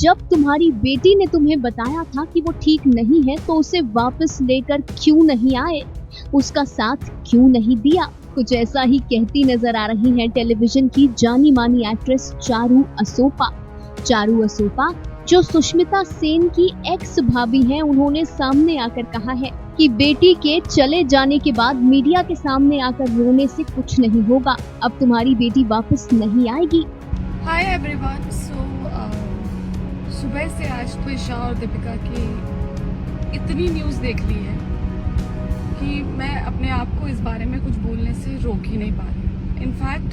जब तुम्हारी बेटी ने तुम्हें बताया था कि वो ठीक नहीं है तो उसे वापस लेकर क्यों नहीं आए, उसका साथ क्यों नहीं दिया? कुछ ऐसा ही कहती नजर आ रही है टेलीविजन की जानी मानी एक्ट्रेस चारू असोपा। चारू असोपा जो सुष्मिता सेन की एक्स भाभी हैं, उन्होंने सामने आकर कहा है कि बेटी के चले जाने के बाद मीडिया के सामने आकर रोने से कुछ नहीं होगा, अब तुम्हारी बेटी वापस नहीं आएगी। Hi everyone. सुबह से आज त्विषा और दीपिका की इतनी न्यूज़ देख ली है कि मैं अपने आप को इस बारे में कुछ बोलने से रोक ही नहीं पा रही। इनफैक्ट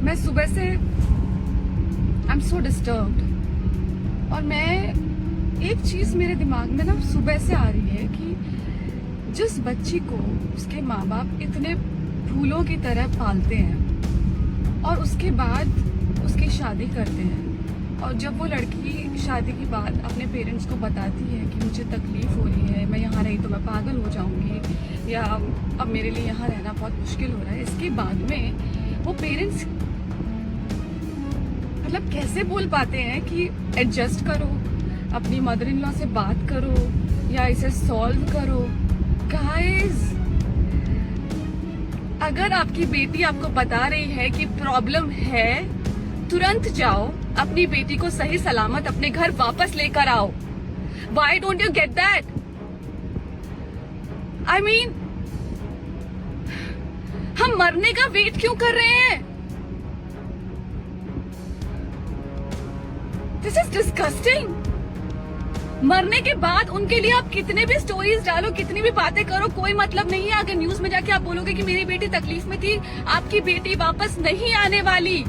मैं सुबह से आई एम सो डिस्टर्ब्ड और मैं एक चीज़ मेरे दिमाग में ना सुबह से आ रही है कि जिस बच्ची को उसके माँ बाप इतने फूलों की तरह पालते हैं और उसके बाद उसकी शादी करते हैं और जब वो लड़की शादी के बाद अपने पेरेंट्स को बताती है कि मुझे तकलीफ हो रही है, मैं यहाँ रही तो मैं पागल हो जाऊंगी या अब मेरे लिए यहाँ रहना बहुत मुश्किल हो रहा है, इसके बाद में वो पेरेंट्स मतलब कैसे बोल पाते हैं कि एडजस्ट करो, अपनी मदर इन लॉ से बात करो या इसे सॉल्व करो। गाइस, अगर आपकी बेटी आपको बता रही है कि प्रॉब्लम है, तुरंत जाओ, अपनी बेटी को सही सलामत अपने घर वापस लेकर आओ। Why don't you get that? I mean, हम मरने का वेट क्यों कर रहे हैं? This is disgusting. मरने के बाद उनके लिए आप कितने भी स्टोरीज डालो, कितनी भी बातें करो, कोई मतलब नहीं है। अगर न्यूज में जाके आप बोलोगे कि मेरी बेटी तकलीफ में थी, आपकी बेटी वापस नहीं आने वाली।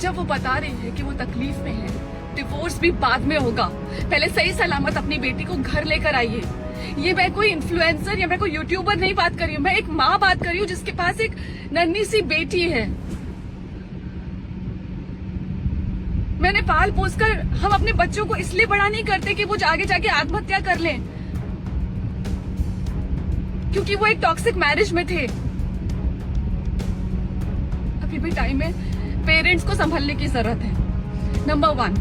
जब वो बता रही है कि वो तकलीफ में है, डिवोर्स भी बाद में होगा, पहले सही सलामत अपनी बेटी को घर लेकर आइए। ये मैं कोई इन्फ्लुएंसर या मैं कोई यूट्यूबर नहीं बात कर रही हूँ, मैं एक माँ बात कर रही हूँ जिसके पास एक नन्ही सी बेटी है। मैंने पाल पोस कर हम अपने बच्चों को इसलिए बड़ा नहीं करते कि वो आगे जाके आत्महत्या कर लें, क्योंकि वो एक टॉक्सिक मैरिज में थे। अभी भी टाइम है, पेरेंट्स को संभलने की जरूरत है। नंबर 1,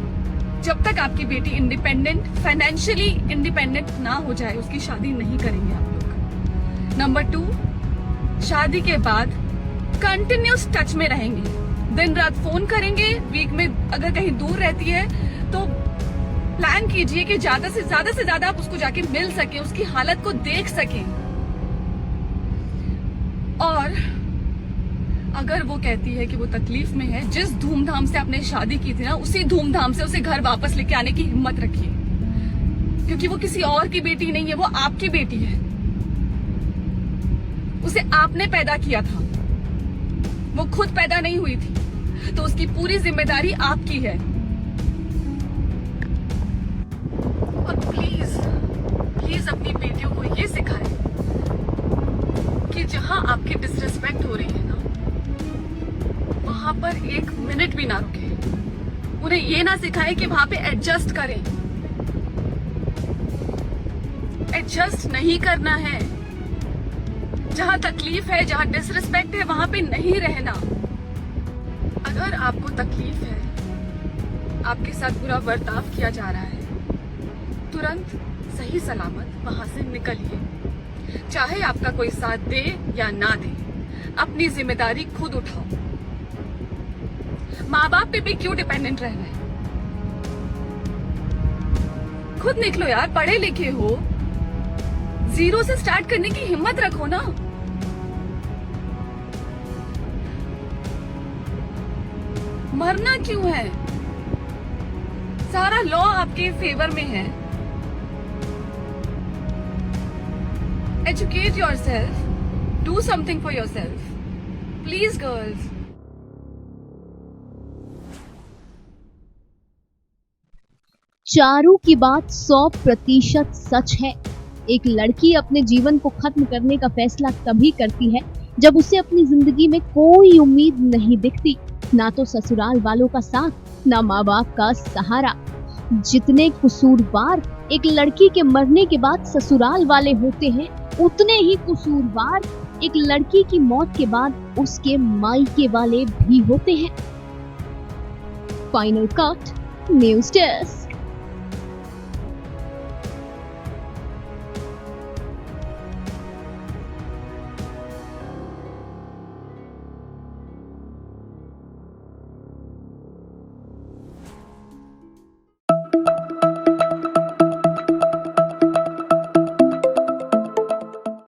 जब तक आपकी बेटी इंडिपेंडेंट, फाइनेंशियली इंडिपेंडेंट ना हो जाए, उसकी शादी नहीं करेंगे आप लोग। नंबर 2, शादी के बाद कंटिन्यूस टच में रहेंगे, दिन रात फोन करेंगे। वीक में अगर कहीं दूर रहती है तो प्लान कीजिए कि ज्यादा से ज्यादा आप उसको जाके मिल सके, उसकी हालत को देख सके। और अगर वो कहती है कि वो तकलीफ में है, जिस धूमधाम से आपने शादी की थी ना, उसी धूमधाम से उसे घर वापस लेके आने की हिम्मत रखिए, क्योंकि वो किसी और की बेटी नहीं है, वो आपकी बेटी है। उसे आपने पैदा किया था, वो खुद पैदा नहीं हुई थी, तो उसकी पूरी जिम्मेदारी आपकी है। और प्लीज अपनी बेटियों को ये सिखाएं कि जहां आपकी डिसरिस्पेक्ट हो रही है ना, वहां पर 1 मिनट भी ना रुके। उन्हें ये ना सिखाएं कि वहां पे एडजस्ट करें। एडजस्ट नहीं करना है। जहां तकलीफ है, जहां डिसरिस्पेक्ट है, वहां पे नहीं रहना। अगर आपको तकलीफ है, आपके साथ बुरा बर्ताव किया जा रहा है, तुरंत सही सलामत वहां से निकलिए। चाहे आपका कोई साथ दे या ना दे, अपनी जिम्मेदारी खुद उठाओ। माँ बाप पे भी क्यों डिपेंडेंट रहना है? खुद निकलो यार, पढ़े लिखे हो, 0 से स्टार्ट करने की हिम्मत रखो ना। मरना क्यों है? सारा लॉ आपके फेवर में है। Educate yourself, do something for yourself, please girls. Charu की बात 100% सच है। एक लड़की अपने जीवन को खत्म करने का फैसला तभी करती है जब उसे अपनी जिंदगी में कोई उम्मीद नहीं दिखती, ना तो ससुराल वालों का साथ, ना माँ बाप का सहारा। जितने कसूरवार एक लड़की के मरने के बाद ससुराल वाले होते हैं, उतने ही कसूरवार एक लड़की की मौत के बाद उसके मायके वाले भी होते हैं। Final cut news desk.